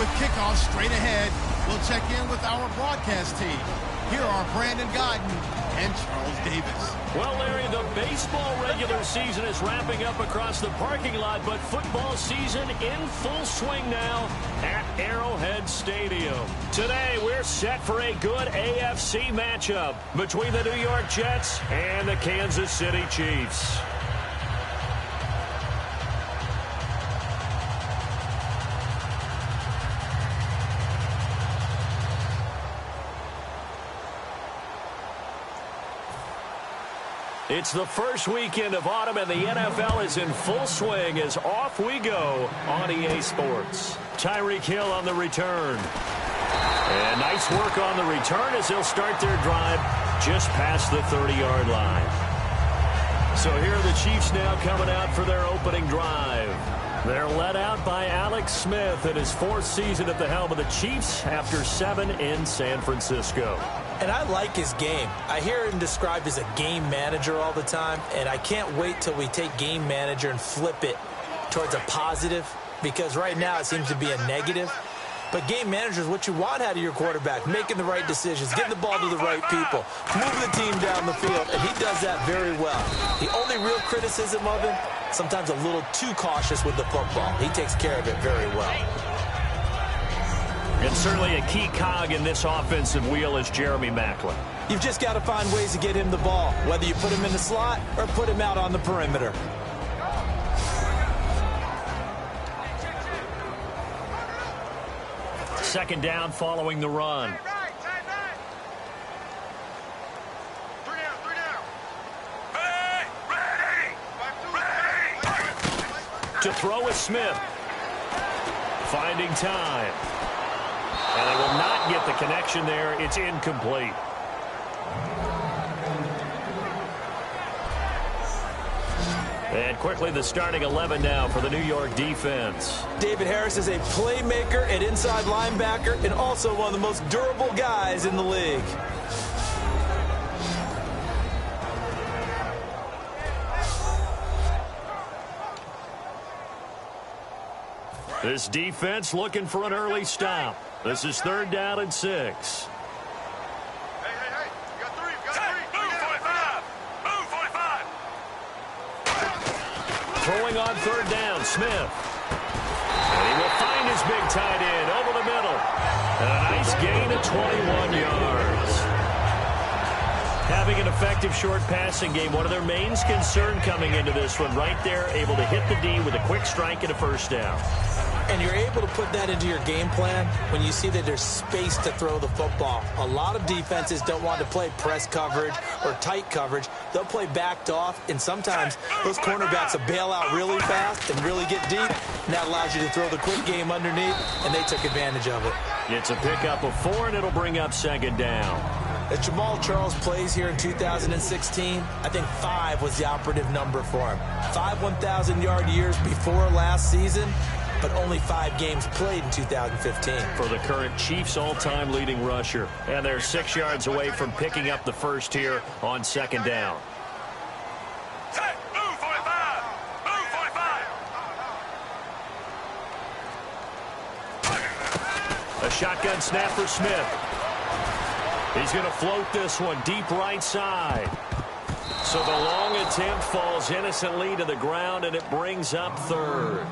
With kickoff straight ahead, we'll check in with our broadcast team. Here are Brandon Guyton and Charles Davis. Well, Larry, the baseball regular season is wrapping up across the parking lot, but football season in full swing now at Arrowhead Stadium. Today, we're set for a good AFC matchup between the New York Jets and the Kansas City Chiefs. It's the first weekend of autumn, and the NFL is in full swing as off we go on EA Sports. Tyreek Hill on the return. And nice work on the return as they'll start their drive just past the 30-yard line. So here are the Chiefs now coming out for their opening drive. They're led out by Alex Smith in his fourth season at the helm of the Chiefs after 7 in San Francisco. And I like his game. I hear him described as a game manager all the time, and I can't wait till we take game manager and flip it towards a positive, because right now it seems to be a negative. But game manager is what you want out of your quarterback, making the right decisions, getting the ball to the right people, moving the team down the field, and he does that very well. The only real criticism of him, sometimes a little too cautious with the football. He takes care of it very well. And certainly a key cog in this offensive wheel is Jeremy Maclin. You've just got to find ways to get him the ball, whether you put him in the slot or put him out on the perimeter. Second down following the run. To throw is Smith. Finding time. And they will not get the connection there. It's incomplete. And quickly the starting 11 now for the New York defense. David Harris is a playmaker and inside linebacker and also one of the most durable guys in the league. This defense looking for an early stop. This is 3rd down and 6. Hey. You got three. Move 45. Move 45. Throwing on 3rd down, Smith. And he will find his big tight end over the middle. And a nice gain of 21 yards. Having an effective short passing game, one of their main concern coming into this one, right there, able to hit the D with a quick strike and a first down. And you're able to put that into your game plan when you see that there's space to throw the football. A lot of defenses don't want to play press coverage or tight coverage. They'll play backed off, and sometimes those cornerbacks will bail out really fast and really get deep, and that allows you to throw the quick game underneath, and they took advantage of it. It's a pickup of 4, and it'll bring up 2nd down. As Jamal Charles plays here in 2016, I think 5 was the operative number for him. 5 1,000-yard years before last season, but only 5 games played in 2015. For the current Chiefs all-time leading rusher. And they're 6 yards away from picking up the first here on 2nd down. Move 45. Move 45. A shotgun snap for Smith. He's going to float this one deep right side. So the long attempt falls innocently to the ground, and it brings up 3rd.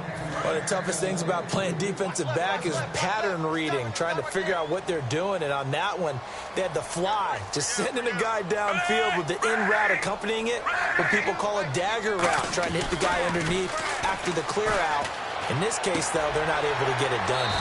One of the toughest things about playing defensive back is pattern reading, trying to figure out what they're doing. And on that one, they had the fly, just sending a guy downfield with the in route accompanying it, what people call a dagger route, trying to hit the guy underneath after the clear out. In this case, though, they're not able to get it done.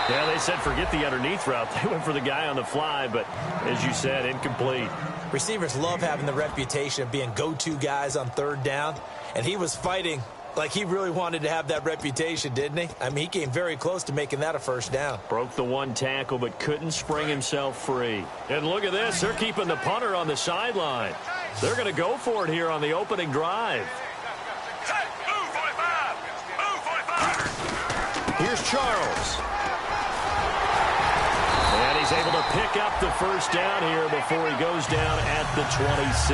Yeah, they said forget the underneath route. They went for the guy on the fly, but as you said, incomplete. Receivers love having the reputation of being go-to guys on 3rd down, and he was fighting like he really wanted to have that reputation, didn't he? I mean, he came very close to making that a first down. Broke the 1 tackle, but couldn't spring himself free. And look at this. They're keeping the punter on the sideline. They're going to go for it here on the opening drive. Move 45. Move 45. Here's Charles. And he's able to pick up the first down here before he goes down at the 26.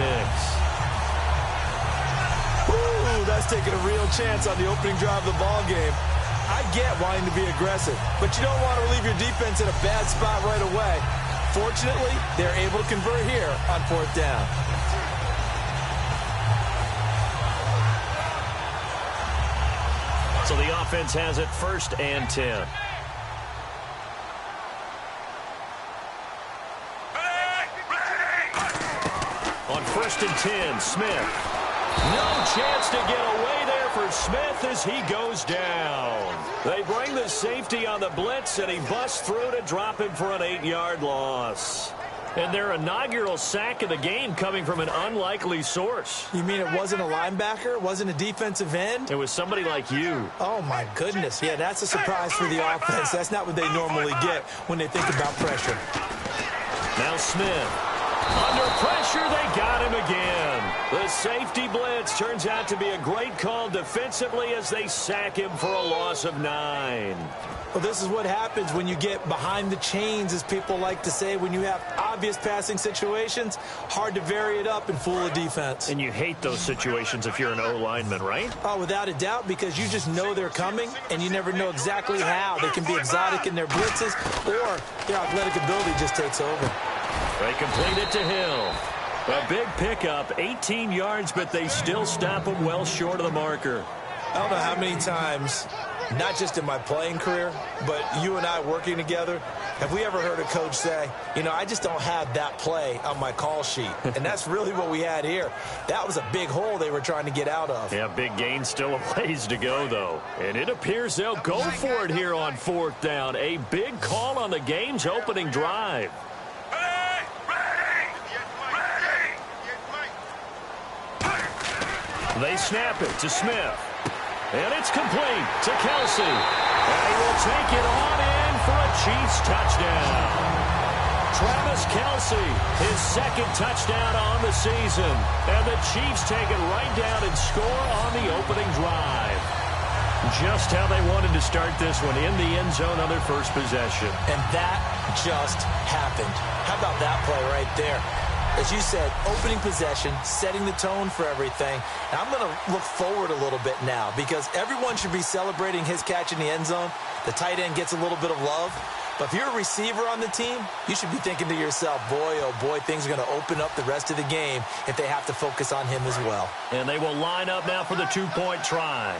Ooh, that's taking a real chance on the opening drive of the ball game. I get wanting to be aggressive. But you don't want to leave your defense in a bad spot right away. Fortunately, they're able to convert here on 4th down. So the offense has it 1st and 10. On 1st and 10, Smith. No chance to get away there for Smith as he goes down. They bring the safety on the blitz, and he busts through to drop him for an 8-yard loss. And their inaugural sack of the game coming from an unlikely source. You mean it wasn't a linebacker? It wasn't a defensive end? It was somebody like you. Oh, my goodness. Yeah, that's a surprise for the offense. That's not what they normally get when they think about pressure. Now Smith. Under pressure, they got him again. The safety blitz turns out to be a great call defensively as they sack him for a loss of 9. Well, this is what happens when you get behind the chains, as people like to say. When you have obvious passing situations, hard to vary it up and fool a defense. And you hate those situations if you're an O-lineman, right? Oh, without a doubt, because you just know they're coming, and you never know exactly how. They can be exotic in their blitzes, or their athletic ability just takes over. They complete it to Hill. A big pickup, 18 yards, but they still stop him well short of the marker. I don't know how many times, not just in my playing career, but you and I working together, have we ever heard a coach say, you know, I just don't have that play on my call sheet. And that's really what we had here. That was a big hole they were trying to get out of. Yeah, big gain, still a ways to go, though. And it appears they'll go for it here on 4th down. A big call on the game's opening drive. They snap it to Smith. And it's complete to Kelsey. And he will take it on in for a Chiefs touchdown. Travis Kelsey, his 2nd touchdown on the season. And the Chiefs take it right down and score on the opening drive. Just how they wanted to start this one, in the end zone on their first possession. And that just happened. How about that play right there? As you said, opening possession, setting the tone for everything. And I'm going to look forward a little bit now because everyone should be celebrating his catch in the end zone. The tight end gets a little bit of love. But if you're a receiver on the team, you should be thinking to yourself, boy, oh boy, things are going to open up the rest of the game if they have to focus on him as well. And they will line up now for the 2-point try.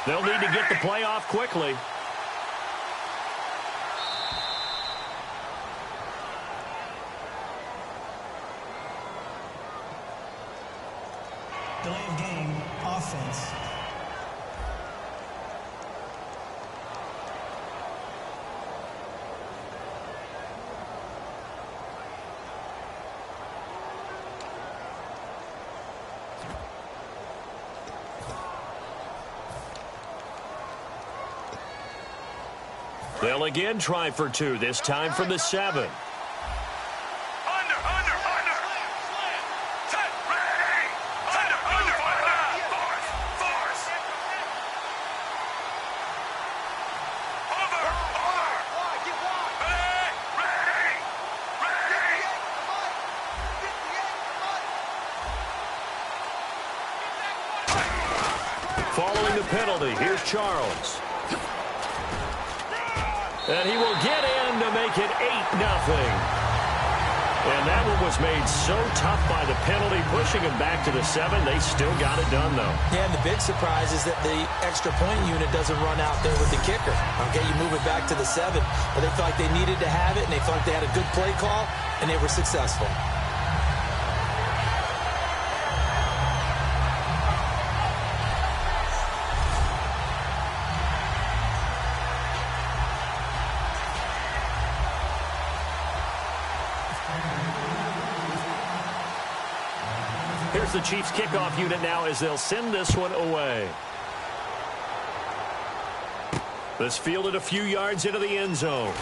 They'll need to get the play off quickly. Delay of game, offense. They'll again try for 2, this time from the 7. Following the penalty, here's Charles. And he will get in to make it 8-0. And that one was made so tough by the penalty, pushing him back to the 7. They still got it done, though. Yeah, and the big surprise is that the extra point unit doesn't run out there with the kicker. Okay, you move it back to the 7. But they felt like they needed to have it, and they felt like they had a good play call, and they were successful. Here's the Chiefs kickoff unit now as they'll send this one away. This fielded a few yards into the end zone.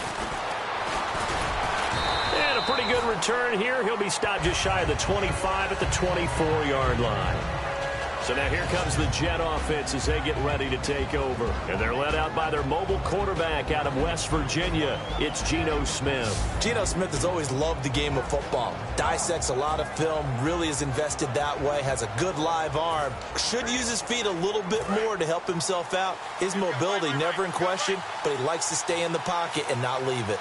And a pretty good return here. He'll be stopped just shy of the 25 at the 24-yard line. So now here comes the Jet offense as they get ready to take over. And they're led out by their mobile quarterback out of West Virginia. It's Geno Smith. Geno Smith has always loved the game of football. Dissects a lot of film, really is invested that way, has a good live arm. Should use his feet a little bit more to help himself out. His mobility never in question, but he likes to stay in the pocket and not leave it.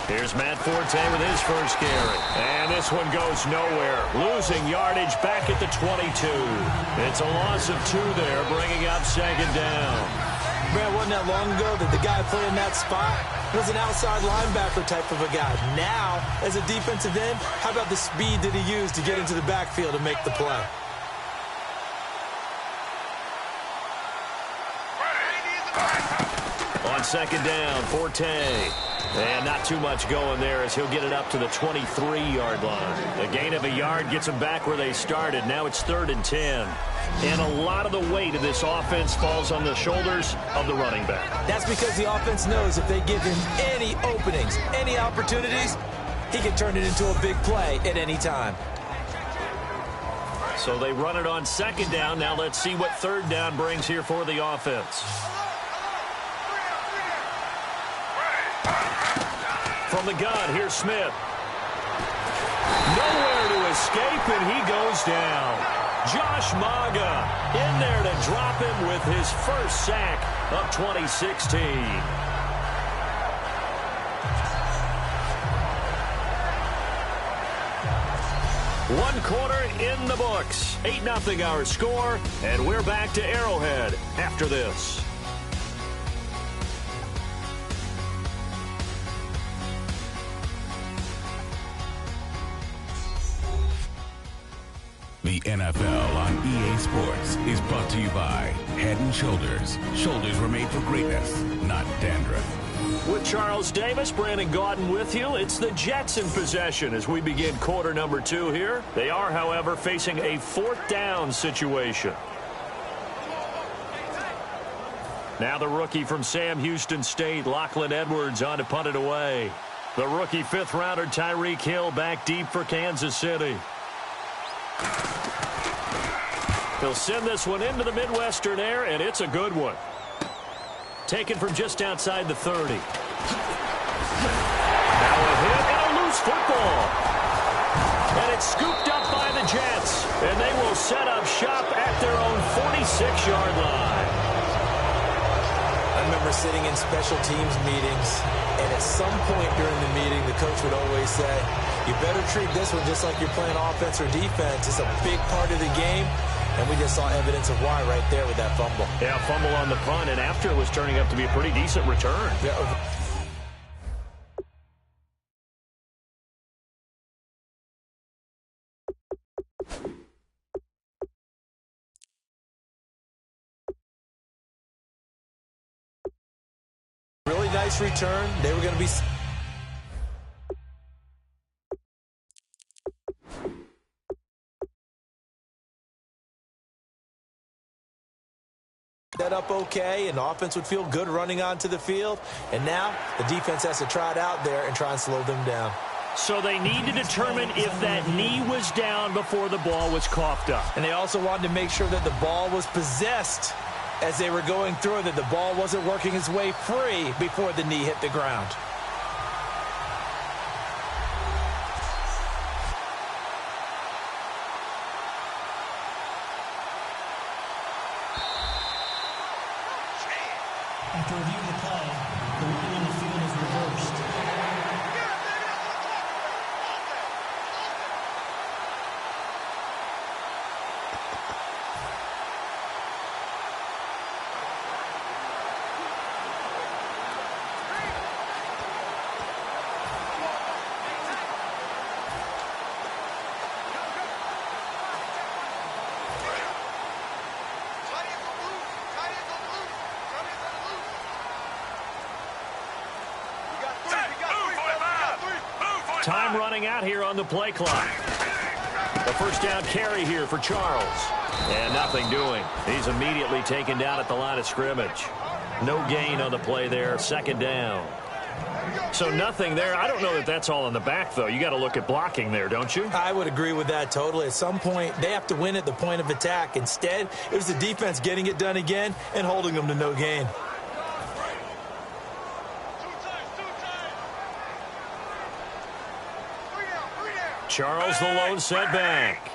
Here's Matt Forte with his first carry. And this one goes nowhere. Losing yardage back at the 22. It's a loss of 2 there, bringing up second down. Man, wasn't that long ago that the guy playing that spot was an outside linebacker type of a guy. Now, as a defensive end, how about the speed that he used to get into the backfield to make the play? On second down, Forte. And not too much going there as he'll get it up to the 23-yard line. A gain of a yard gets them back where they started. Now it's 3rd and 10. And a lot of the weight of this offense falls on the shoulders of the running back. That's because the offense knows if they give him any openings, any opportunities, he can turn it into a big play at any time. So they run it on second down. Now let's see what 3rd down brings here for the offense. From the gun, here's Smith. Nowhere to escape, and he goes down. Josh Maga in there to drop him with his first sack of 2016. One quarter in the books. 8-0 our score, and we're back to Arrowhead after this. The NFL on EA Sports is brought to you by Head & Shoulders. Shoulders were made for greatness, not dandruff. With Charles Davis, Brandon Gaudin with you. It's the Jets in possession as we begin quarter number 2 here. They are, however, facing a 4th down situation. Now the rookie from Sam Houston State, Lachlan Edwards, on to punt it away. The rookie 5th-rounder Tyreek Hill back deep for Kansas City. He'll send this one into the Midwestern air, and it's a good one. Taken from just outside the 30. Now a hit and a loose football. And it's scooped up by the Jets, and they will set up shop at their own 46-yard line. I remember sitting in special teams meetings, and at some point during the meeting, the coach would always say, you better treat this one just like you're playing offense or defense. It's a big part of the game, and we just saw evidence of why right there with that fumble. Yeah, fumble on the punt, and after it was turning up to be a pretty decent return. Yeah. Really nice return. They were going to be... set up okay, and the offense would feel good running onto the field. And now the defense has to try it out there and try and slow them down. So they need to determine if that knee was down before the ball was coughed up. And they also wanted to make sure that the ball was possessed as they were going through, that the ball wasn't working its way free before the knee hit the ground. After reviewing the play, the ruling on the field is reversed. Time running out here on the play clock. The first down carry here for Charles. And nothing doing. He's immediately taken down at the line of scrimmage. No gain on the play there. Second down. So nothing there. I don't know that that's all in the back, though. You got to look at blocking there, don't you? I would agree with that totally. At some point, they have to win at the point of attack. Instead, it was the defense getting it done again and holding them to no gain. Charles, the lone setback.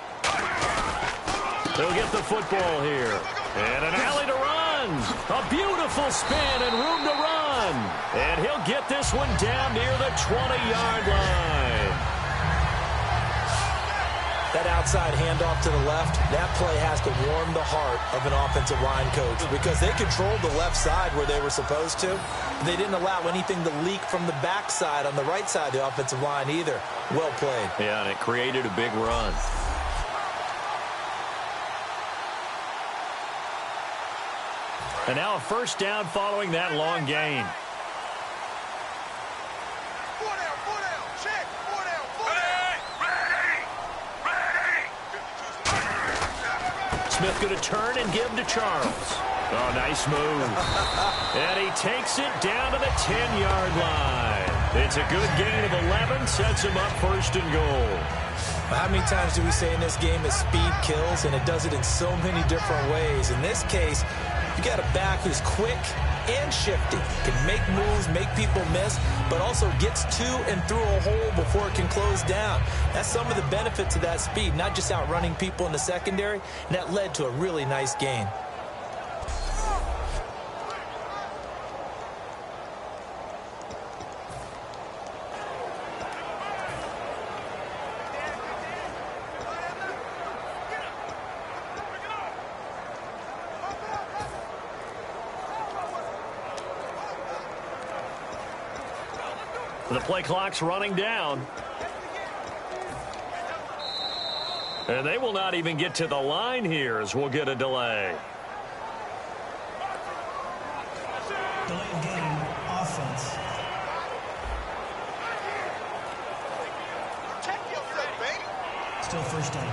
He'll get the football here. And an alley to run. A beautiful spin and room to run. And he'll get this one down near the 20-yard line. That outside handoff to the left, that play has to warm the heart of an offensive line coach because they controlled the left side where they were supposed to. They didn't allow anything to leak from the backside on the right side of the offensive line either. Well played. Yeah, and it created a big run. And now a first down following that long gain. Smith going to turn and give to Charles. Oh, nice move. And he takes it down to the 10-yard line. It's a good gain of 11, sets him up first and goal. How many times do we say in this game that speed kills, and it does it in so many different ways? In this case, you got a back who's quick and shifty, can make moves, make people miss, but also gets to and through a hole before it can close down. That's some of the benefits of that speed, not just outrunning people in the secondary, and that led to a really nice gain. The play clock's running down. And they will not even get to the line here as we'll get a delay. Delay of game, offense. Still first down.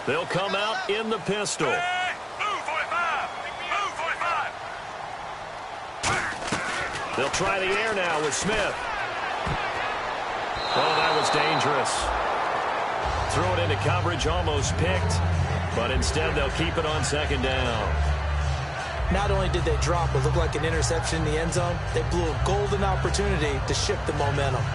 They'll come out in the pistol. Move 45. Move 45. They'll try the air now with Smith. Oh, that was dangerous. Threw it into coverage, almost picked. But instead, they'll keep it on second down. Not only did they drop what looked like an interception in the end zone, they blew a golden opportunity to shift the momentum.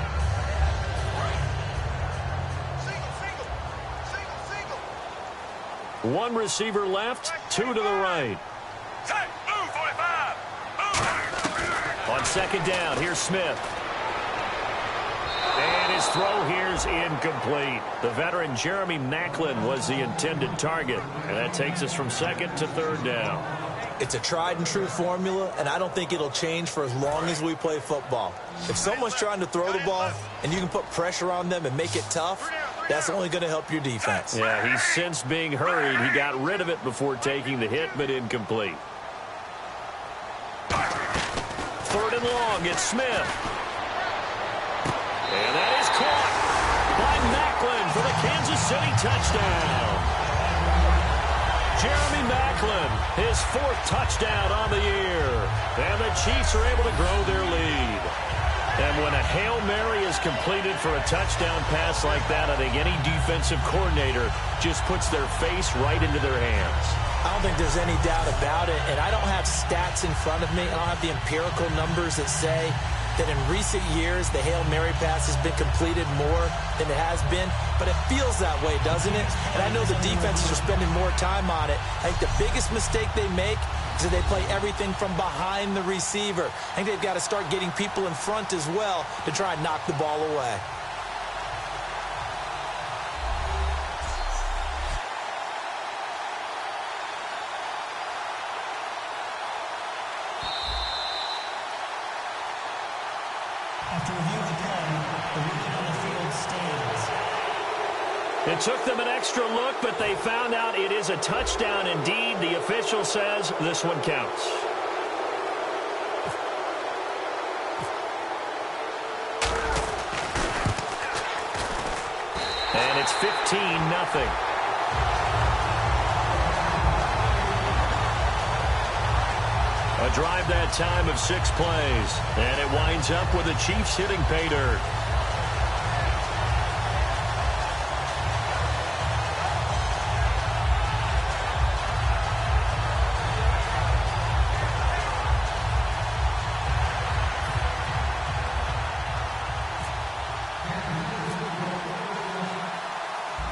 One receiver left, two to the right. Set. Move 45. Move. On second down, here's Smith. And his throw here's incomplete. The veteran Jeremy Maclin was the intended target. And that takes us from second to third down. It's a tried and true formula, and I don't think it'll change for as long as we play football. If someone's trying to throw the ball and you can put pressure on them and make it tough, that's only going to help your defense. Yeah, he's since being hurried. He got rid of it before taking the hit, but incomplete. Third and long, it's Smith. And that is caught by Maclin for the Kansas City touchdown. Jeremy Maclin, his fourth touchdown on the year. And the Chiefs are able to grow their lead. And when a Hail Mary is completed for a touchdown pass like that, I think any defensive coordinator just puts their face right into their hands. I don't think there's any doubt about it, and I don't have stats in front of me. I don't have the empirical numbers that say that in recent years the Hail Mary pass has been completed more than it has been, but it feels that way, doesn't it? And I know the defenses are spending more time on it. I think the biggest mistake they make is that they play everything from behind the receiver. I think they've got to start getting people in front as well to try and knock the ball away. After review of the play, the ruling on the field stands. It took them an extra look, but they found out it is a touchdown indeed. The official says this one counts. And it's 15-0. A drive that time of 6 plays. And it winds up with the Chiefs hitting pay dirt.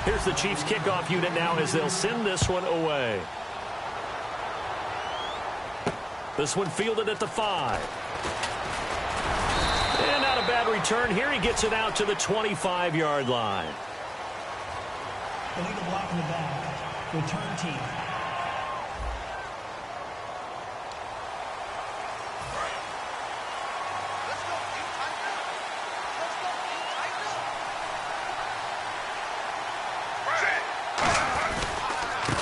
Here's the Chiefs kickoff unit now as they'll send this one away. This one fielded at the 5. And not a bad return here. He gets it out to the 25-yard line. Illegal block in the back. Return team.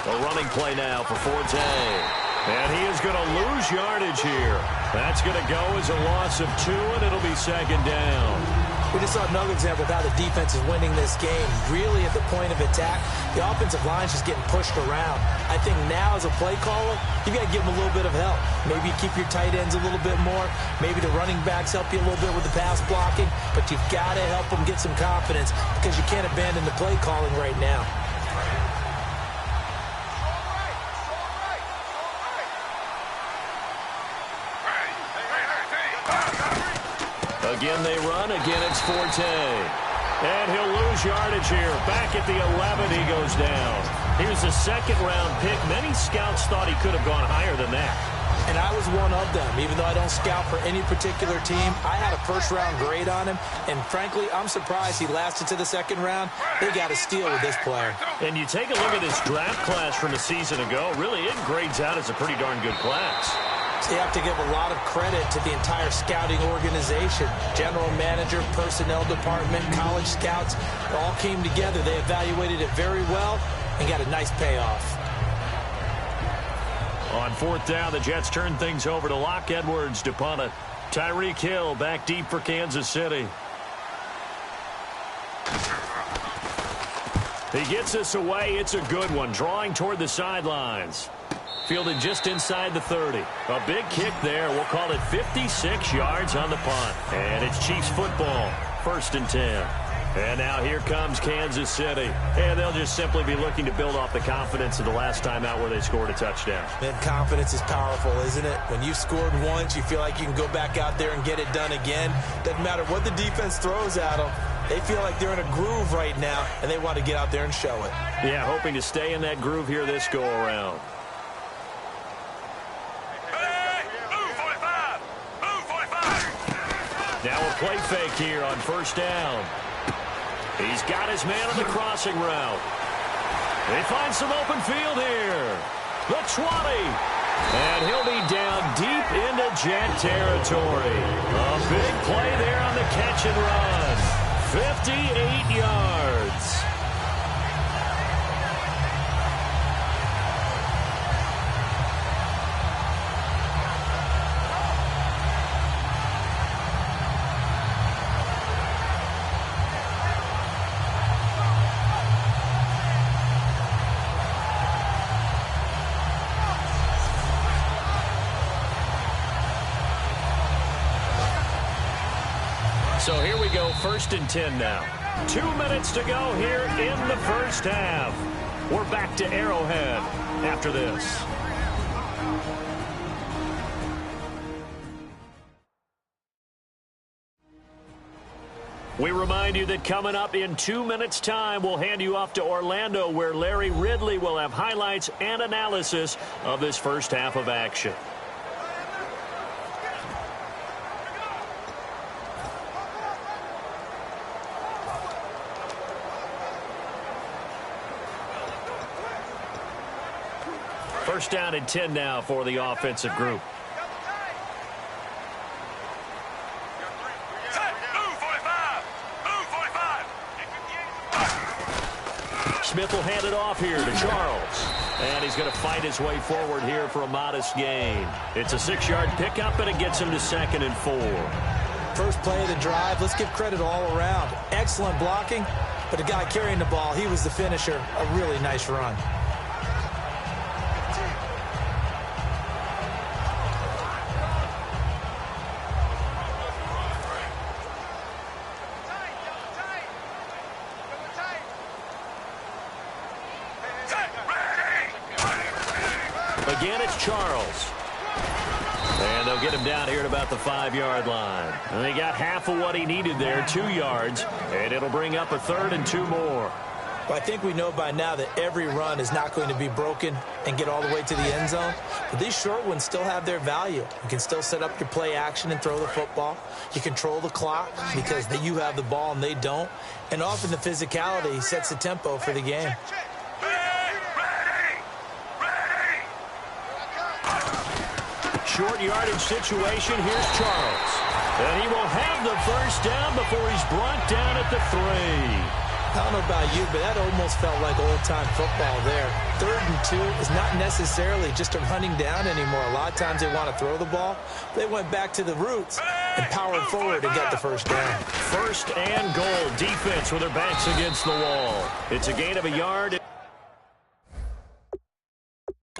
A running play now for Forte. And he is going to lose yardage here. That's going to go as a loss of 2, and it'll be second down. We just saw another example of how the defense is winning this game. Really at the point of attack, the offensive line is just getting pushed around. I think now as a play caller, you got to give them a little bit of help. Maybe you keep your tight ends a little bit more. Maybe the running backs help you a little bit with the pass blocking. But you've got to help them get some confidence because you can't abandon the play calling right now. Again they run. Again it's Forte. And he'll lose yardage here. Back at the 11 he goes down. He was a second-round pick. Many scouts thought he could have gone higher than that. And I was one of them. Even though I don't scout for any particular team, I had a first-round grade on him. And frankly, I'm surprised he lasted to the second round. They got a steal with this player. And you take a look at this draft class from a season ago. Really, it grades out as a pretty darn good class. So you have to give a lot of credit to the entire scouting organization. General manager, personnel department, college scouts, it all came together. They evaluated it very well and got a nice payoff. On 4th down, the Jets turn things over to Locke Edwards to punt it. Tyreek Hill back deep for Kansas City. He gets this away. It's a good one. Drawing toward the sidelines. Fielded just inside the 30. A big kick there. We'll call it 56 yards on the punt. And it's Chiefs football. 1st and 10. And now here comes Kansas City. And they'll just simply be looking to build off the confidence of the last time out where they scored a touchdown. Man, confidence is powerful, isn't it? When you've scored once, you feel like you can go back out there and get it done again. Doesn't matter what the defense throws at them. They feel like they're in a groove right now, and they want to get out there and show it. Yeah, hoping to stay in that groove here this go-around. Now a play fake here on 1st down. He's got his man on the crossing route. They find some open field here. The 20. And he'll be down deep into Jet territory. A big play there on the catch and run. 58 yards. So here we go, 1st and 10 now. 2 minutes to go here in the first half. We're back to Arrowhead after this. We remind you that coming up in 2 minutes' time, we'll hand you off to Orlando, where Larry Ridley will have highlights and analysis of this first half of action. First down and 10 now for the offensive group. Smith will hand it off here to Charles. And he's going to fight his way forward here for a modest gain. It's a 6-yard pickup, and it gets him to 2nd and 4. First play of the drive, let's give credit all around. Excellent blocking, but the guy carrying the ball, he was the finisher. A really nice run. Again, it's Charles. And they'll get him down here at about the 5-yard line. And they got half of what he needed there, 2 yards. And it'll bring up a 3rd and 2 more. Well, I think we know by now that every run is not going to be broken and get all the way to the end zone. But these short ones still have their value. You can still set up your play action and throw the football. You control the clock because you have the ball and they don't. And often the physicality sets the tempo for the game. Short yardage situation. Here's Charles. And he will have the first down before he's brought down at the 3. I don't know about you, but that almost felt like old-time football there. 3rd and 2 is not necessarily just a running down anymore. A lot of times they want to throw the ball. They went back to the roots and powered forward and got the first down. 1st and goal. Defense with their backs against the wall. It's a gain of a yard.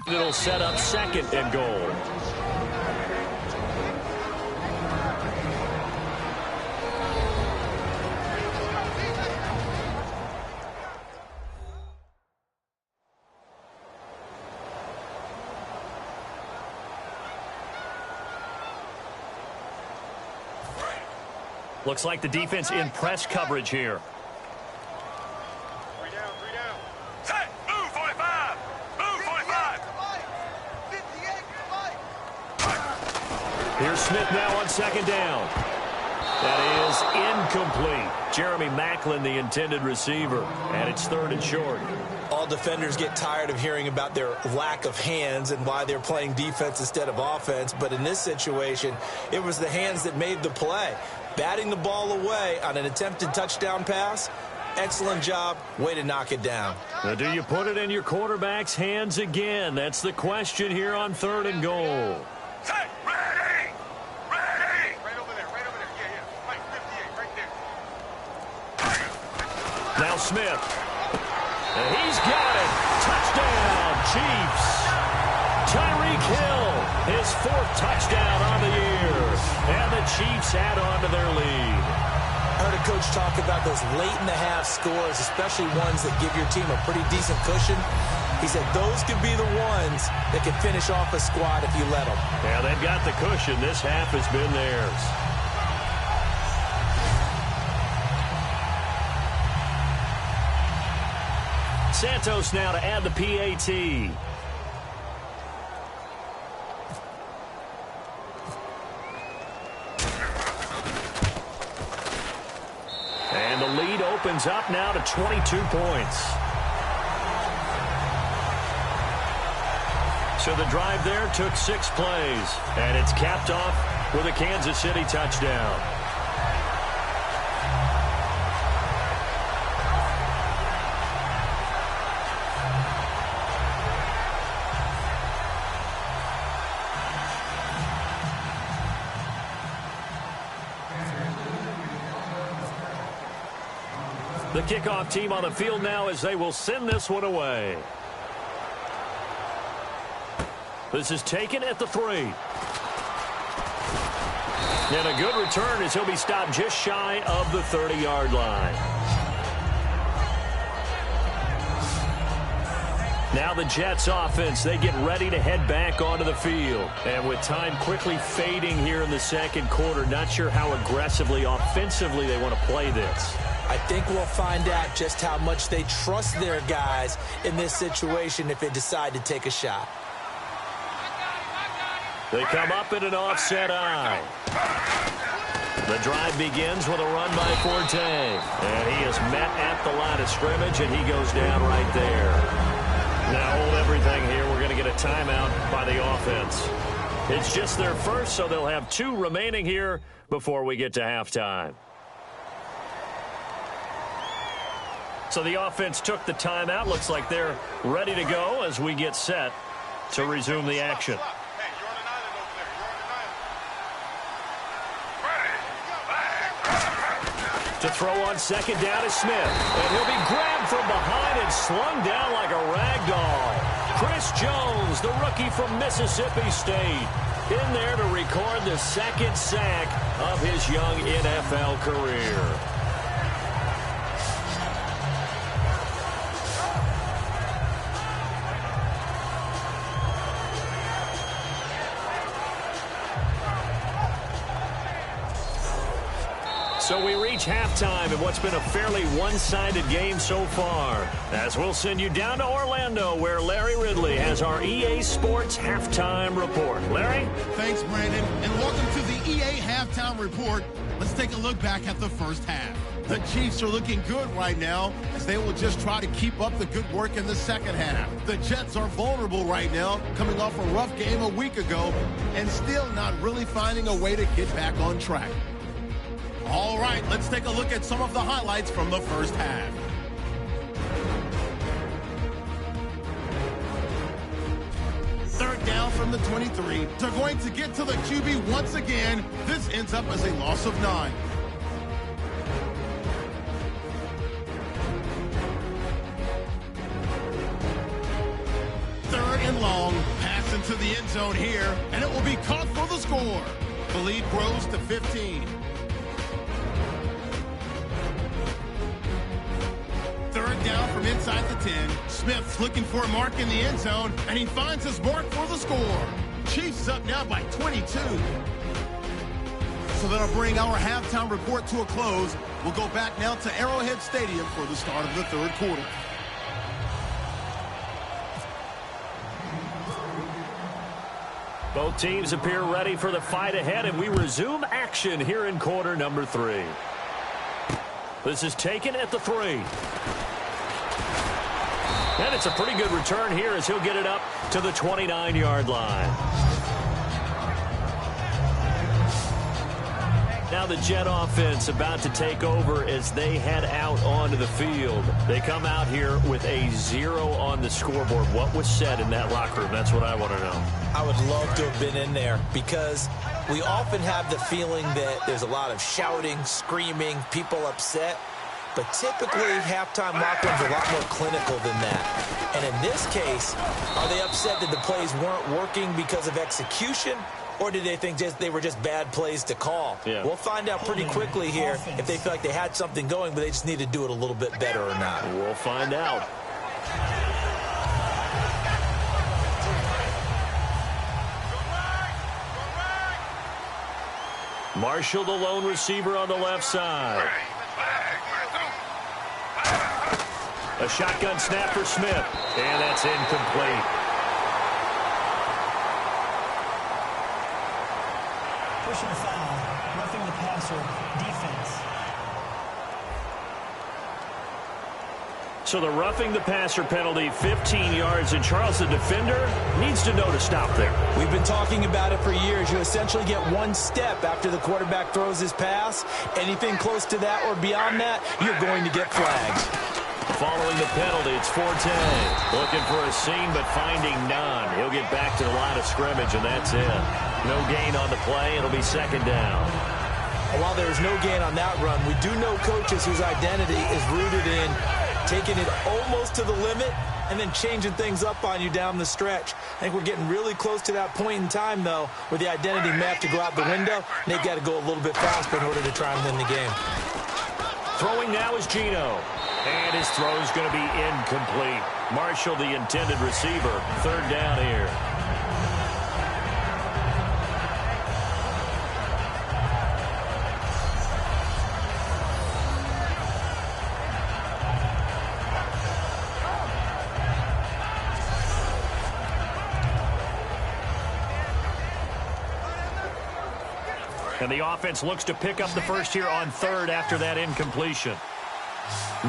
It'll set up 2nd and goal. Looks like the defense in press coverage here. 3 down, 3 down. Set, move 45. Move 45. Here's Smith now on 2nd down. That is incomplete. Jeremy Maclin, the intended receiver, and it's 3rd and short. All defenders get tired of hearing about their lack of hands and why they're playing defense instead of offense. But in this situation, it was the hands that made the play. Batting the ball away on an attempted touchdown pass, excellent job. Way to knock it down. Now, do you put it in your quarterback's hands again? That's the question here on 3rd and goal. Set, ready. Ready. Right over there. Yeah. Right, 58, right there. Now Smith. And he's got it. Touchdown, Chiefs. Tyreek Hill, his 4th touchdown on the year. And the Chiefs add on to their lead. I heard a coach talk about those late-in-the-half scores, especially ones that give your team a pretty decent cushion. He said those could be the ones that can finish off a squad if you let them. Yeah, they've got the cushion. This half has been theirs. Santos now to add the PAT. And the lead opens up now to 22 points. So the drive there took 6 plays, and it's capped off with a Kansas City touchdown. The kickoff team on the field now as they will send this one away. This is taken at the 3. And a good return as he'll be stopped just shy of the 30-yard line. Now the Jets offense, they get ready to head back onto the field. And with time quickly fading here in the 2nd quarter, not sure how aggressively, offensively they want to play this. I think we'll find out just how much they trust their guys in this situation if they decide to take a shot. They come up in an offset eye. The drive begins with a run by Forte. And he is met at the line of scrimmage, and he goes down right there. Now hold everything here. We're going to get a timeout by the offense. It's just their first, so they'll have 2 remaining here before we get to halftime. So the offense took the timeout. Looks like they're ready to go as we get set to resume the action. Hey, you're on an island over there. You're on an island. To throw on second down is Smith. And he'll be grabbed from behind and slung down like a rag doll. Chris Jones, the rookie from Mississippi State, in there to record the second sack of his young NFL career. So we reach halftime in what's been a fairly one-sided game so far. As we'll send you down to Orlando, where Larry Ridley has our EA Sports Halftime Report. Larry? Thanks, Brandon, and welcome to the EA Halftime Report. Let's take a look back at the first half. The Chiefs are looking good right now, as they will just try to keep up the good work in the second half. The Jets are vulnerable right now, coming off a rough game a week ago, and still not really finding a way to get back on track. All right, let's take a look at some of the highlights from the first half. Third down from the 23. They're going to get to the QB once again. This ends up as a loss of 9. Third and long. Pass into the end zone here, and it will be caught for the score. The lead grows to 15. Third down from inside the 10. Smith's looking for a mark in the end zone, and he finds his mark for the score. Chiefs up now by 22. So that'll bring our halftime report to a close. We'll go back now to Arrowhead Stadium for the start of the third quarter. Both teams appear ready for the fight ahead, and we resume action here in quarter number 3. This is taken at the 3. And it's a pretty good return here as he'll get it up to the 29-yard line. Now the Jet offense about to take over as they head out onto the field. They come out here with a 0 on the scoreboard. What was said in that locker room? That's what I want to know. I would love to have been in there because we often have the feeling that there's a lot of shouting, screaming, people upset. But typically, halftime locker rooms are a lot more clinical than that. And in this case, are they upset that the plays weren't working because of execution? Or did they think they were just bad plays to call? Yeah. We'll find out pretty quickly here if they feel like they had something going, but they just need to do it a little bit better or not. We'll find out. Marshall, the lone receiver on the left side. A shotgun snap for Smith, and that's incomplete. Pushing a foul, roughing the passer, defense. So the roughing the passer penalty, 15 yards, and Charles, the defender, needs to know to stop there. We've been talking about it for years. You essentially get one step after the quarterback throws his pass. Anything close to that or beyond that, you're going to get flagged. Following the penalty, it's Forte. Looking for a seam, but finding none. He'll get back to the line of scrimmage, and that's it. No gain on the play. It'll be second down. While there's no gain on that run, we do know coaches whose identity is rooted in taking it almost to the limit and then changing things up on you down the stretch. I think we're getting really close to that point in time, though, where the identity may have to go out the window, and they've got to go a little bit faster in order to try and win the game. Throwing now is Geno. And his throw is going to be incomplete. Marshall, the intended receiver. Third down here. And the offense looks to pick up the first here on third after that incompletion.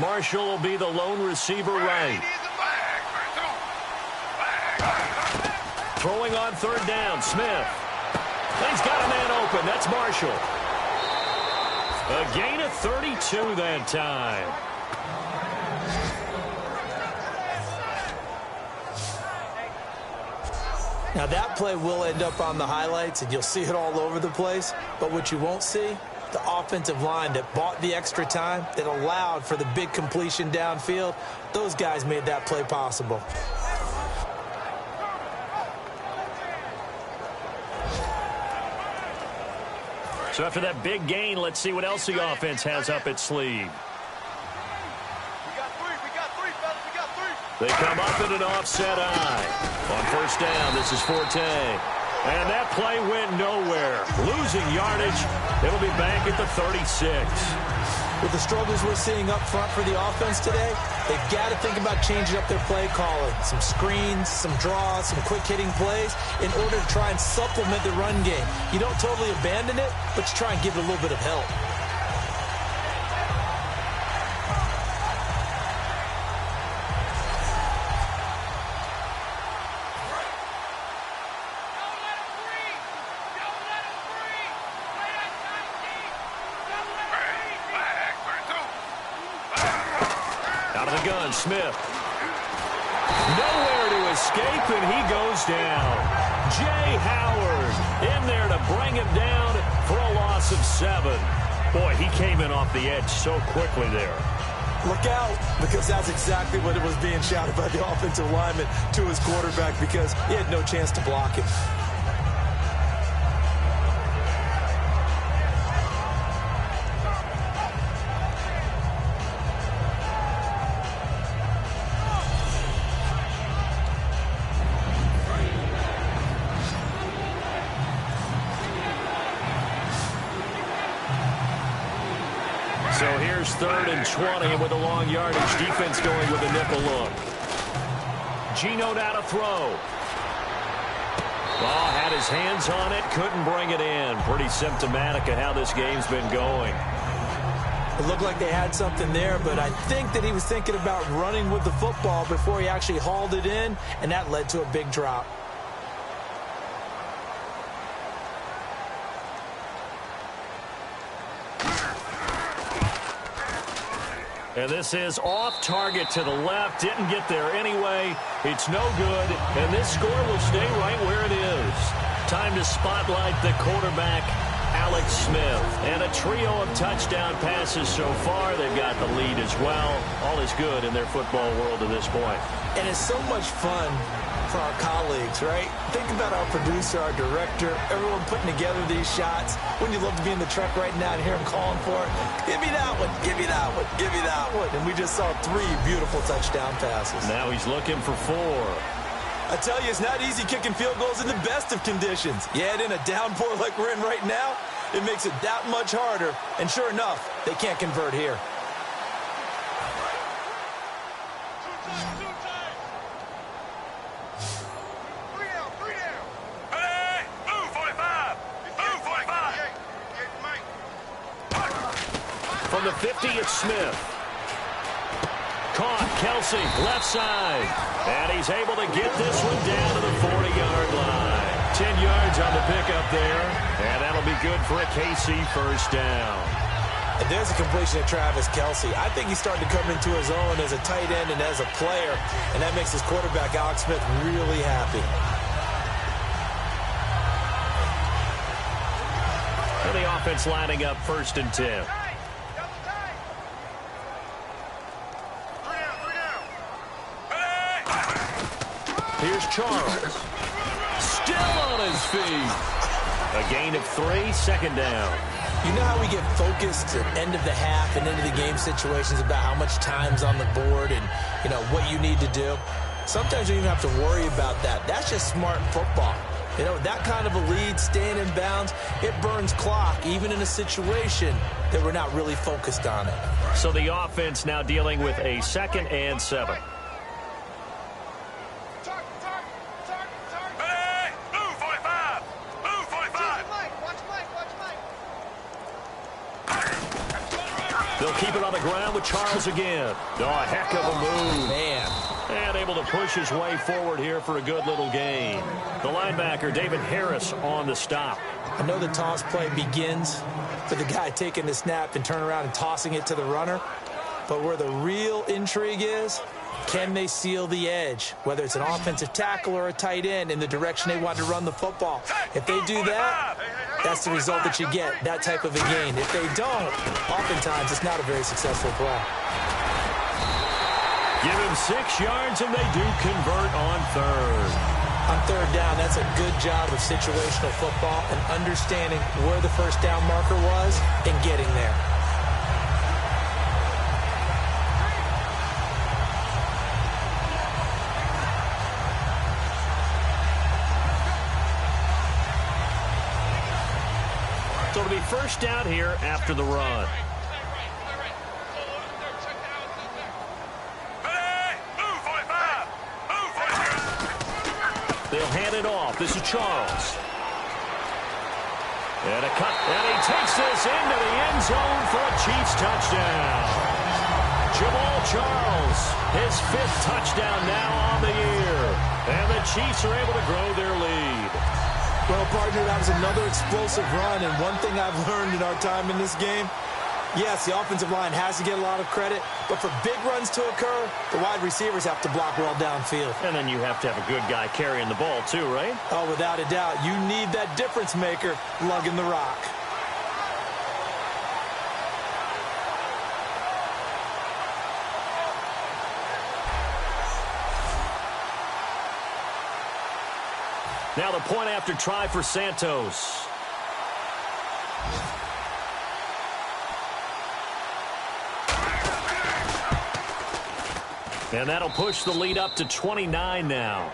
Marshall will be the lone receiver right. Throwing on third down, Smith. And he's got a man open. That's Marshall. A gain of 32 that time. Now, that play will end up on the highlights, and you'll see it all over the place. But what you won't see, the offensive line that bought the extra time, that allowed for the big completion downfield, those guys made that play possible. So after that big gain, let's see what else the offense has up its sleeve. They come up in an offset eye. On first down, this is Forte. And that play went nowhere. Losing yardage. It'll be back at the 36. With the struggles we're seeing up front for the offense today, they've got to think about changing up their play calling. Some screens, some draws, some quick-hitting plays in order to try and supplement the run game. You don't totally abandon it, but you try and give it a little bit of help. Smith. Nowhere to escape, and he goes down. Jay Howard in there to bring him down for a loss of 7. Boy, he came in off the edge so quickly there. Look out, because that's exactly what it was being shouted by the offensive lineman to his quarterback, because he had no chance to block him. So here's 3rd and 20, and with a long yardage, defense going with a nickel look. Geno now to throw. Ball had his hands on it, couldn't bring it in. Pretty symptomatic of how this game's been going. It looked like they had something there, but I think that he was thinking about running with the football before he actually hauled it in, and that led to a big drop. And this is off target to the left. Didn't get there anyway. It's no good. And this score will stay right where it is. Time to spotlight the quarterback, Alex Smith. And a trio of touchdown passes so far. They've got the lead as well. All is good in their football world at this point. And it's so much fun for our colleagues, right? Think about our producer, our director, everyone putting together these shots. Wouldn't you love to be in the truck right now and hear him calling for it? Give me that one, give me that one, give me that one. And we just saw 3 beautiful touchdown passes. Now he's looking for 4. I tell you, it's not easy kicking field goals in the best of conditions. You add in a downpour like we're in right now, it makes it that much harder. And sure enough, they can't convert here. From the 50, it's Smith. Caught, Kelsey, left side. And he's able to get this one down to the 40-yard line. 10 yards on the pickup there. And that'll be good for a KC first down. And there's a completion to Travis Kelsey. I think he's starting to come into his own as a tight end and as a player. And that makes his quarterback, Alex Smith, really happy. And the offense lining up 1st and 10. Here's Charles. Still on his feet. A gain of 3, 2nd down. You know how we get focused at end of the half and into the game situations about how much time's on the board and, you know, what you need to do? Sometimes you don't even have to worry about that. That's just smart football. You know, that kind of a lead, staying in bounds, it burns clock, even in a situation that we're not really focused on it. So the offense now dealing with a 2nd and 7. They'll keep it on the ground with Charles again. Oh, a heck of a move. Man. And able to push his way forward here for a good little gain. The linebacker, David Harris, on the stop. I know the toss play begins with the guy taking the snap and turning around and tossing it to the runner. But where the real intrigue is Can they seal the edge, whether it's an offensive tackle or a tight end, in the direction they want to run the football? If they do that, that's the result that you get, that type of a gain. If they don't, oftentimes it's not a very successful play. Give him 6 yards, and they do convert on third. On third down, that's a good job of situational football and understanding where the first down marker was and getting there. So it'll be first down here after the run. They'll hand it off. This is Charles. And a cut. And he takes this into the end zone for a Chiefs touchdown. Jamal Charles, his 5th touchdown now on the year. And the Chiefs are able to grow their lead. Well, partner, that was another explosive run. And one thing I've learned in our time in this game, yes, the offensive line has to get a lot of credit, but for big runs to occur, the wide receivers have to block well downfield. And then you have to have a good guy carrying the ball too, right? Oh, without a doubt. You need that difference maker lugging the rock. Now the point after try for Santos. And that'll push the lead up to 29 now.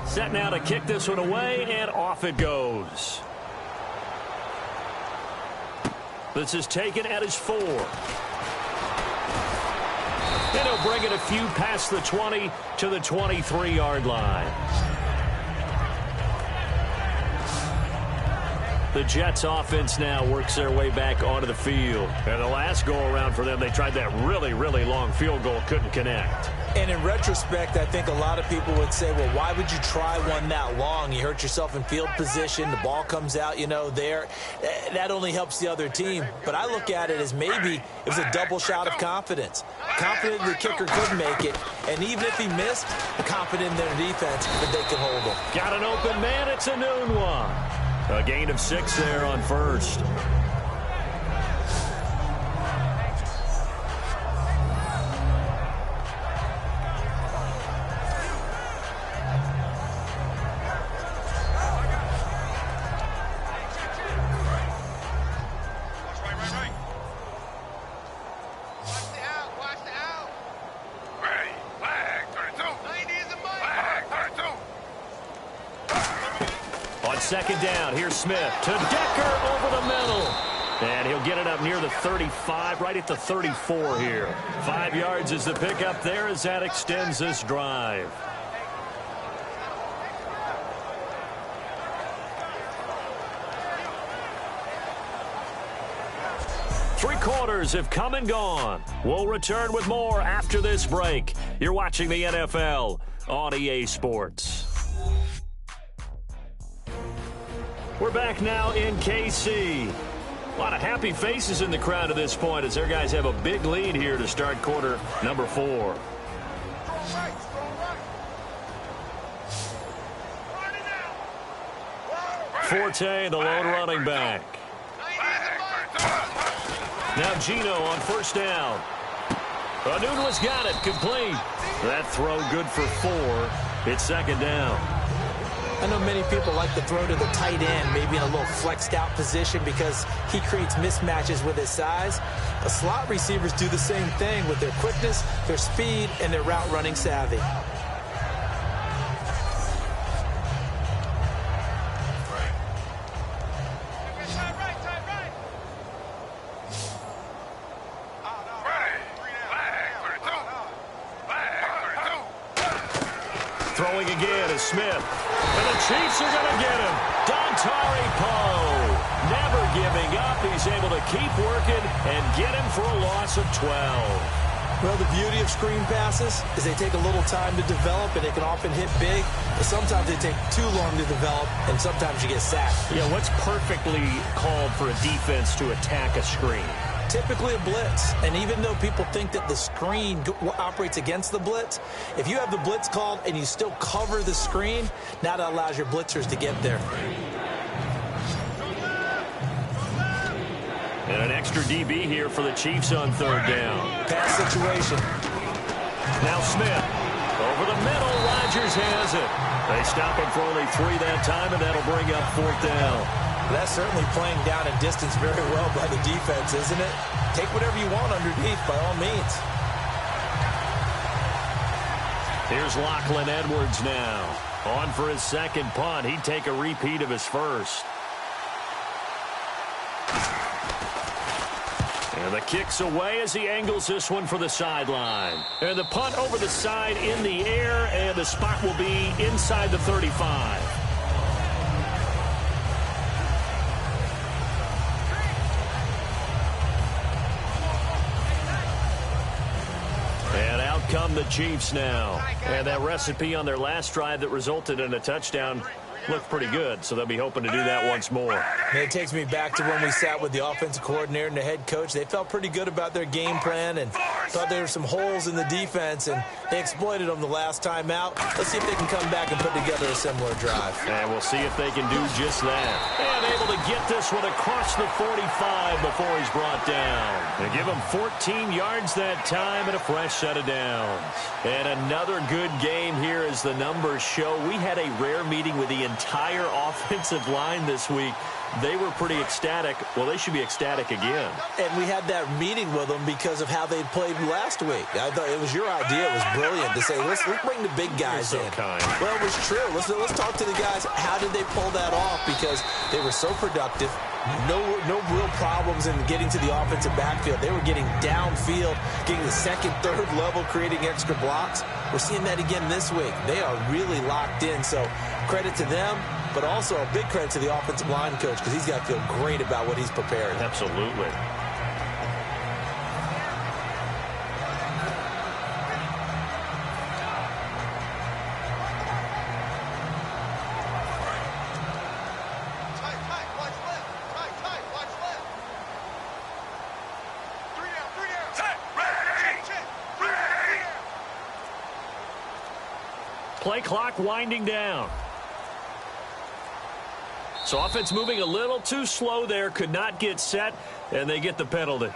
Set now to kick this one away, and off it goes. This is taken at his 4. And he'll bring it a few past the 20 to the 23-yard line. The Jets offense now works their way back onto the field. And the last go-around for them, they tried that really, really long field goal, couldn't connect. And in retrospect, I think a lot of people would say, well, why would you try one that long? You hurt yourself in field position. The ball comes out, there. That only helps the other team. But I look at it as maybe it was a double shot of confidence. Confident the kicker could make it. And even if he missed, confident in their defense that they could hold him. Got an open man. It's a noon one. A gain of 6 there on first. Second down, here's Smith to Decker over the middle. And he'll get it up near the 35, right at the 34 here. 5 yards is the pickup there as that extends this drive. Three quarters have come and gone. We'll return with more after this break. You're watching the NFL on EA Sports. We're back now in KC. A lot of happy faces in the crowd at this point as their guys have a big lead here to start quarter number 4. Forte, the lone running back. Now Gino on first down. Anuno's got it, complete. That throw good for 4. It's second down. I know many people like to throw to the tight end, maybe in a little flexed out position because he creates mismatches with his size. The slot receivers do the same thing with their quickness, their speed, and their route running savvy. Throwing again is Smith. And the Chiefs are going to get him. Dontari Poe, never giving up. He's able to keep working and get him for a loss of 12. Well, the beauty of screen passes is they take a little time to develop, and they can often hit big. But sometimes they take too long to develop, and sometimes you get sacked. Yeah, what's perfectly called for a defense to attack a screen? Typically a blitz. And even though people think that the screen operates against the blitz, if you have the blitz called and you still cover the screen, now that allows your blitzers to get there. And an extra DB here for the Chiefs on third down. Pass situation. Now Smith. Over the middle, Rodgers has it. They stop him for only 3 that time, and that'll bring up fourth down. That's certainly playing down in distance very well by the defense, isn't it? Take whatever you want underneath, by all means. Here's Lachlan Edwards now. On for his second punt. He'd take a repeat of his first. And the kick's away as he angles this one for the sideline. And the punt over the side in the air, and the spot will be inside the 35. And out come the Chiefs now. And that recipe on their last drive that resulted in a touchdown looked pretty good, so they'll be hoping to do that once more. And it takes me back to when we sat with the offensive coordinator and the head coach. They felt pretty good about their game plan and thought there were some holes in the defense, and they exploited them the last time out. Let's see if they can come back and put together a similar drive. And we'll see if they can do just that. And able to get this one across the 45 before he's brought down. They give him 14 yards that time and a fresh set of downs. And another good game here as the numbers show. We had a rare meeting with the entire offensive line this week. They were pretty ecstatic. Well, they should be ecstatic again. And we had that meeting with them because of how they played last week. I thought it was your idea. It was brilliant to say, let's bring the big guys in. Kind. Well, it was true. Let's talk to the guys. How did they pull that off? Because they were so productive. No real problems in getting to the offensive backfield. They were getting downfield, getting the second, third level, creating extra blocks. We're seeing that again this week. They are really locked in. So credit to them, but also a big credit to the offensive line coach because he's got to feel great about what he's prepared. Absolutely. Play clock winding down. So offense moving a little too slow there. Could not get set, and they get the penalty.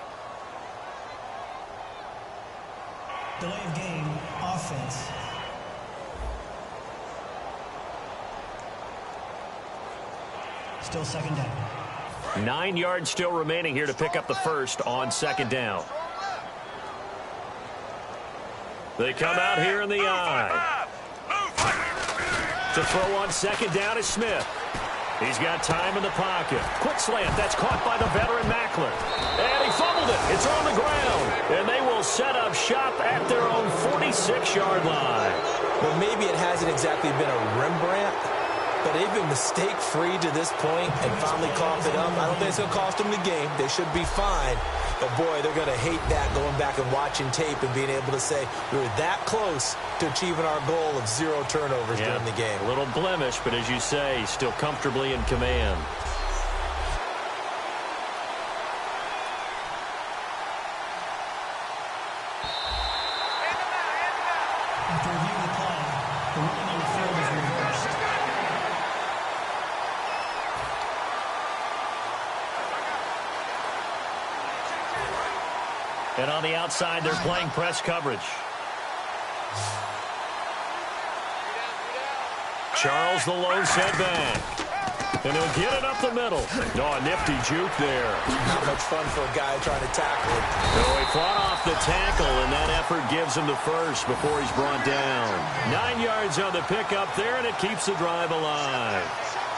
Delay of game, offense. Still second down. 9 yards still remaining here to pick up the first on second down. They come out here in the eye. To throw on second down is Smith. He's got time in the pocket. Quick slant. That's caught by the veteran Macklin. And he fumbled it. It's on the ground. And they will set up shop at their own 46-yard line. Well, maybe it hasn't exactly been a Rembrandt, but they've been mistake-free to this point and finally coughed it up. I don't think it's going to cost them the game. They should be fine. But, boy, they're going to hate that going back and watching tape and being able to say we were that close to achieving our goal of 0 turnovers during the game. A little blemish, but as you say, still comfortably in command. After reviewing the play, the ruling on the field is reversed. And on the outside, they're playing press coverage. Charles the lone setback. And he'll get it up the middle. Oh, a nifty juke there. Not much fun for a guy trying to tackle him. Oh, he fought off the tackle, and that effort gives him the first before he's brought down. 9 yards on the pickup there, and it keeps the drive alive.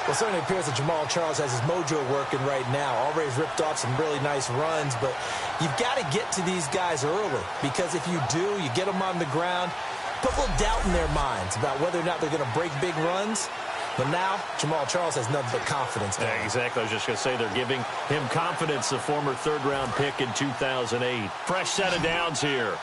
Well, it certainly appears that Jamal Charles has his mojo working right now. Already ripped off some really nice runs, but you've got to get to these guys early because if you do, you get them on the ground, put a little doubt in their minds about whether or not they're going to break big runs. But now, Jamal Charles has nothing but confidence. Yeah, exactly. I was just going to say they're giving him confidence, the former third-round pick in 2008. Fresh set of downs here.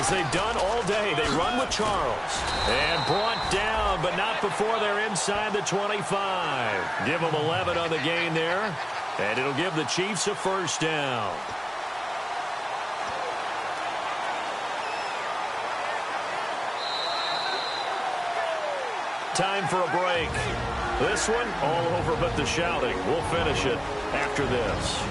As they've done all day, they run with Charles. And brought down, but not before they're inside the 25. Give them 11 on the gain there. And it'll give the Chiefs a first down. Time for a break. This one, all over but the shouting. We'll finish it after this.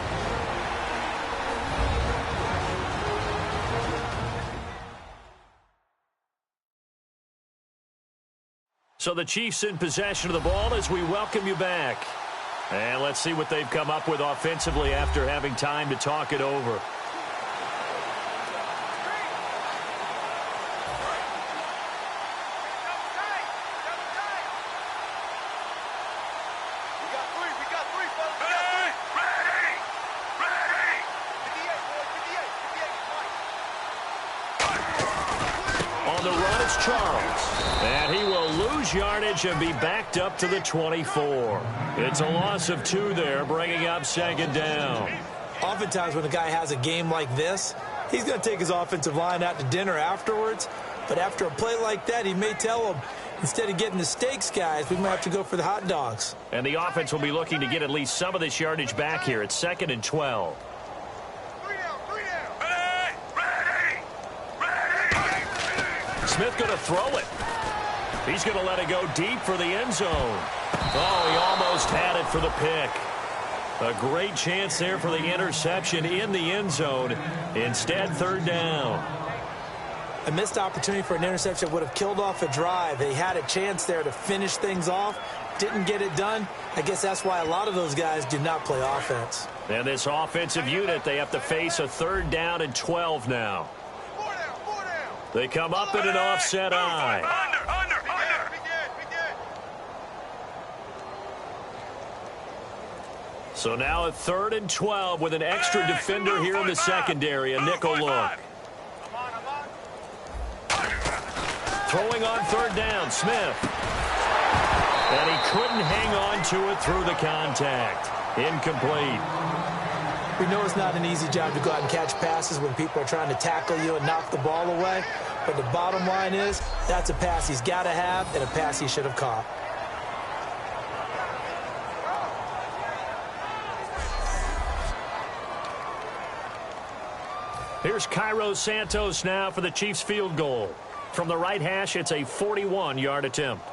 So the Chiefs in possession of the ball as we welcome you back. And let's see what they've come up with offensively after having time to talk it over. Charles. And he will lose yardage and be backed up to the 24. It's a loss of 2 there, bringing up second down. Oftentimes when a guy has a game like this, he's going to take his offensive line out to dinner afterwards. But after a play like that, he may tell them, instead of getting the steaks, guys, we might have to go for the hot dogs. And the offense will be looking to get at least some of this yardage back here. It's 2nd and 12. Smith going to throw it. He's going to let it go deep for the end zone. Oh, he almost had it for the pick. A great chance there for the interception in the end zone. Instead, 3rd down. A missed opportunity for an interception would have killed off a drive. They had a chance there to finish things off. Didn't get it done. I guess that's why a lot of those guys do not play offense. And this offensive unit, they have to face a 3rd down and 12 now. They come up in an offset eye. So now a 3rd and 12 with an extra defender here in the secondary, a nickel look. Throwing on 3rd down, Smith. And he couldn't hang on to it through the contact. Incomplete. We know it's not an easy job to go out and catch passes when people are trying to tackle you and knock the ball away. But the bottom line is, that's a pass he's got to have and a pass he should have caught. Here's Cairo Santos now for the Chiefs field goal. From the right hash, it's a 41-yard attempt.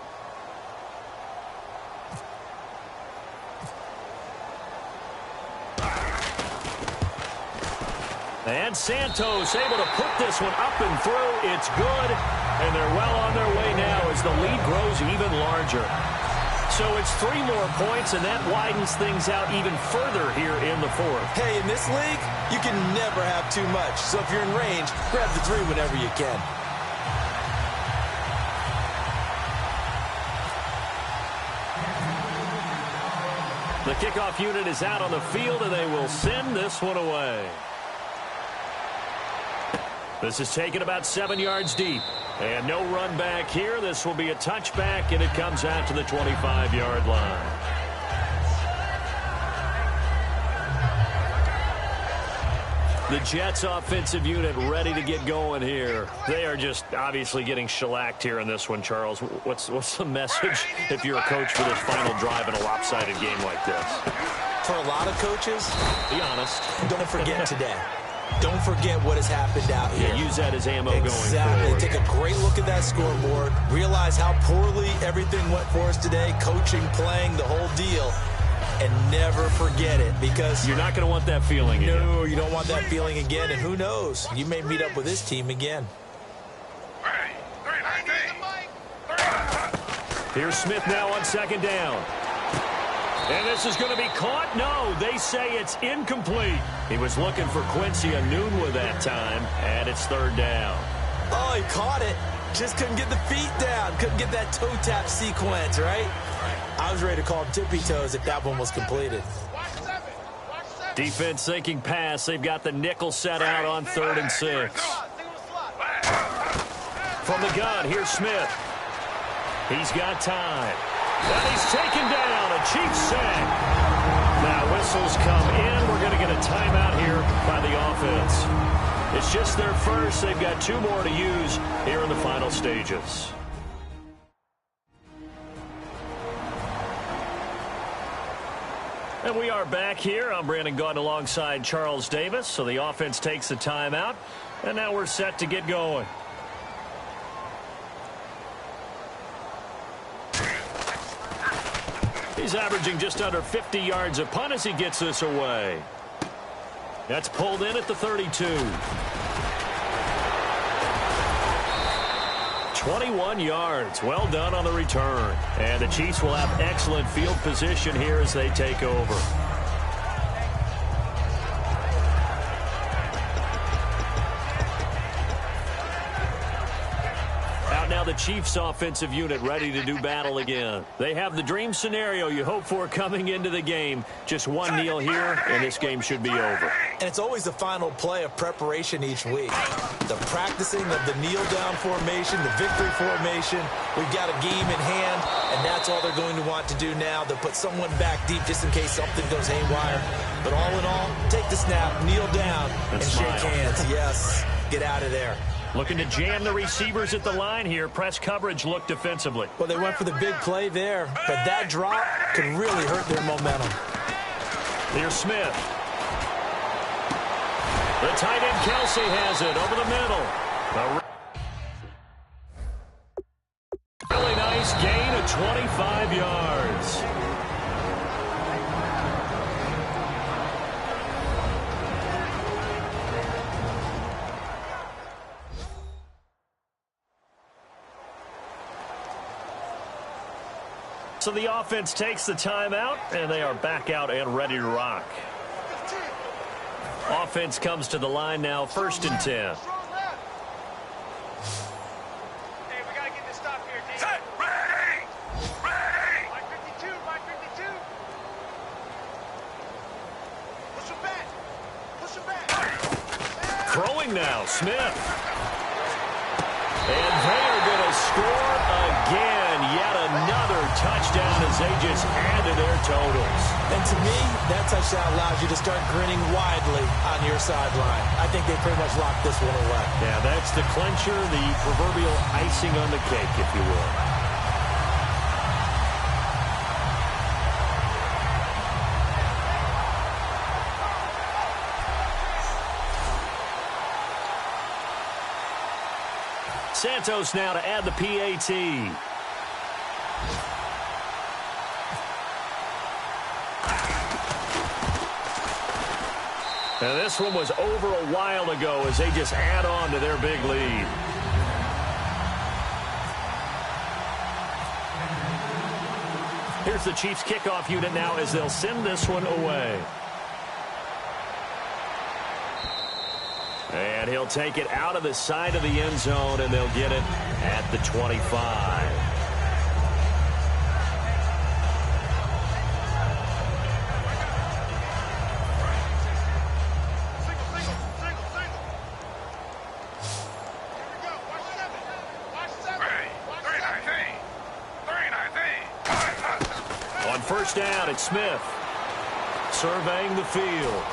And Santos able to put this one up and through. It's good. And they're well on their way now as the lead grows even larger. So it's 3 more points, and that widens things out even further here in the 4th. Hey, in this league, you can never have too much. So if you're in range, grab the 3 whenever you can. The kickoff unit is out on the field, and they will send this one away. This is taken about 7 yards deep. And no run back here. This will be a touchback, and it comes out to the 25-yard line. The Jets offensive unit ready to get going here. They are just obviously getting shellacked here in this one, Charles. What's the message if you're a coach for this final drive in a lopsided game like this? For a lot of coaches, be honest, don't forget today. Don't forget what has happened out here. Yeah, use that as ammo going forward. Exactly. Take a great look at that scoreboard. Realize how poorly everything went for us today. Coaching, playing, the whole deal. And never forget it, because you're not going to want that feeling again. No, you don't want that feeling again. And who knows? You may meet up with this team again. Here's Smith now on 2nd down. And this is going to be caught. No, they say it's incomplete. He was looking for Quincy Enunwa that time, and it's 3rd down. Oh, he caught it. Just couldn't get the feet down. Couldn't get that toe tap sequence, right? I was ready to call him tippy toes if that one was completed. Defense thinking pass. They've got the nickel set out on 3rd and 6. From the gun, here's Smith. He's got time. And he's taken down. A Chiefs sack. Now whistles come in. We're going to get a timeout here by the offense. It's just their first. They've got 2 more to use here in the final stages. And we are back here. I'm Brandon Gaudin alongside Charles Davis. So the offense takes the timeout, and now we're set to get going. He's averaging just under 50 yards a punt as he gets this away. That's pulled in at the 32. 21 yards. Well done on the return. And the Chiefs will have excellent field position here as they take over. Out now the Chiefs offensive unit ready to do battle again. They have the dream scenario you hope for coming into the game. Just one kneel here, and this game should be over. And it's always the final play of preparation each week. The practicing of the kneel-down formation, the victory formation. We've got a game in hand, and that's all they're going to want to do now. They'll put someone back deep just in case something goes haywire. But all in all, take the snap, kneel down, and shake hands. Yes, get out of there. Looking to jam the receivers at the line here. Press coverage look defensively. Well, they went for the big play there, but that drop could really hurt their momentum. Here's Smith. The tight end Kelsey has it over the middle. A really nice gain of 25 yards. So the offense takes the timeout, and they are back out and ready to rock. Offense comes to the line now, 1st and 10. Hey, we got to get this stop here, Dave. Set, ready! Ready! Line 52, line 52. Push him back. Push him back. Throwing now, Smith. And they are going to score again. Yet another touchdown as they just add to their totals. And to me, that touchdown allows you to start grinning widely on your sideline. I think they pretty much locked this one away. Yeah, that's the clincher, the proverbial icing on the cake, if you will. Santos now to add the PAT. And this one was over a while ago as they just add on to their big lead. Here's the Chiefs kickoff unit now as they'll send this one away. And he'll take it out of the side of the end zone, and they'll get it at the 25. On 1st down, it's Smith surveying the field.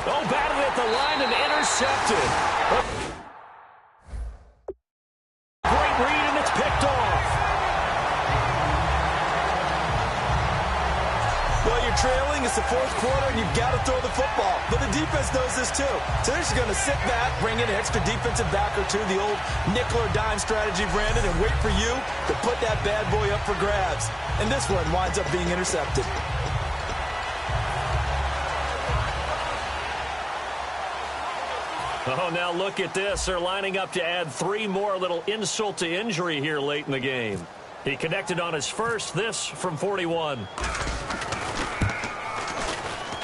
Oh, batted at the line and intercepted. Great read, and it's picked off. Well, you're trailing. It's the 4th quarter, and you've got to throw the football. But the defense knows this, too. So they're just going to sit back, bring in an extra defensive back or two, the old nickel or dime strategy, Brandon, and wait for you to put that bad boy up for grabs. And this one winds up being intercepted. Oh, now look at this. They're lining up to add 3 more, little insult to injury here late in the game. He connected on his first, this from 41.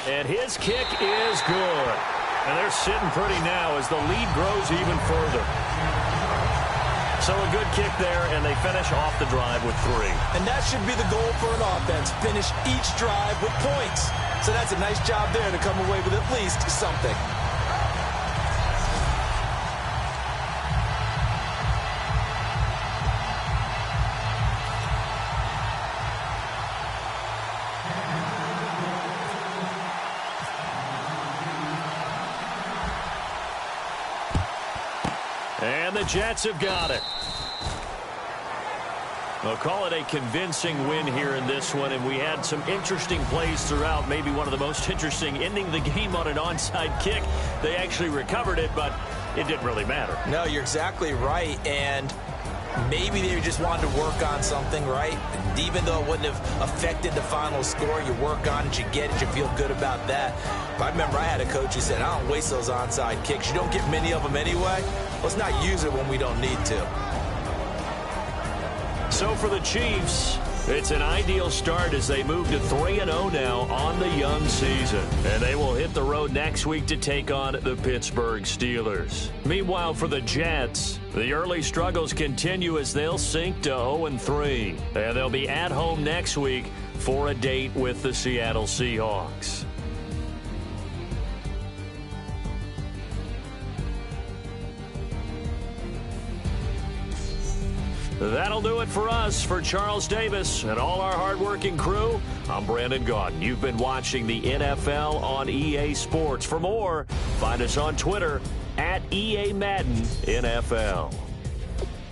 And his kick is good. And they're sitting pretty now as the lead grows even further. So a good kick there, and they finish off the drive with 3. And that should be the goal for an offense. Finish each drive with points. So that's a nice job there to come away with at least something. the Jets have got it. I'll call it a convincing win here in this one, and we had some interesting plays throughout. Maybe one of the most interesting, ending the game on an onside kick. They actually recovered it, but it didn't really matter. No, you're exactly right, and maybe they just wanted to work on something, right? Even though it wouldn't have affected the final score, you work on it, you get it, you feel good about that. But I remember I had a coach who said, I don't waste those onside kicks. You don't get many of them anyway. Let's not use it when we don't need to. So for the Chiefs, it's an ideal start as they move to 3-0 now on the young season. And they will hit the road next week to take on the Pittsburgh Steelers. Meanwhile, for the Jets, the early struggles continue as they'll sink to 0-3. And they'll be at home next week for a date with the Seattle Seahawks. That'll do it for us. For Charles Davis and all our hardworking crew, I'm Brandon Gaudin. You've been watching the NFL on EA Sports. For more, find us on Twitter at EA Madden NFL.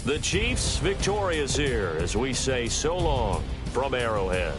The Chiefs victorious here as we say so long from Arrowhead.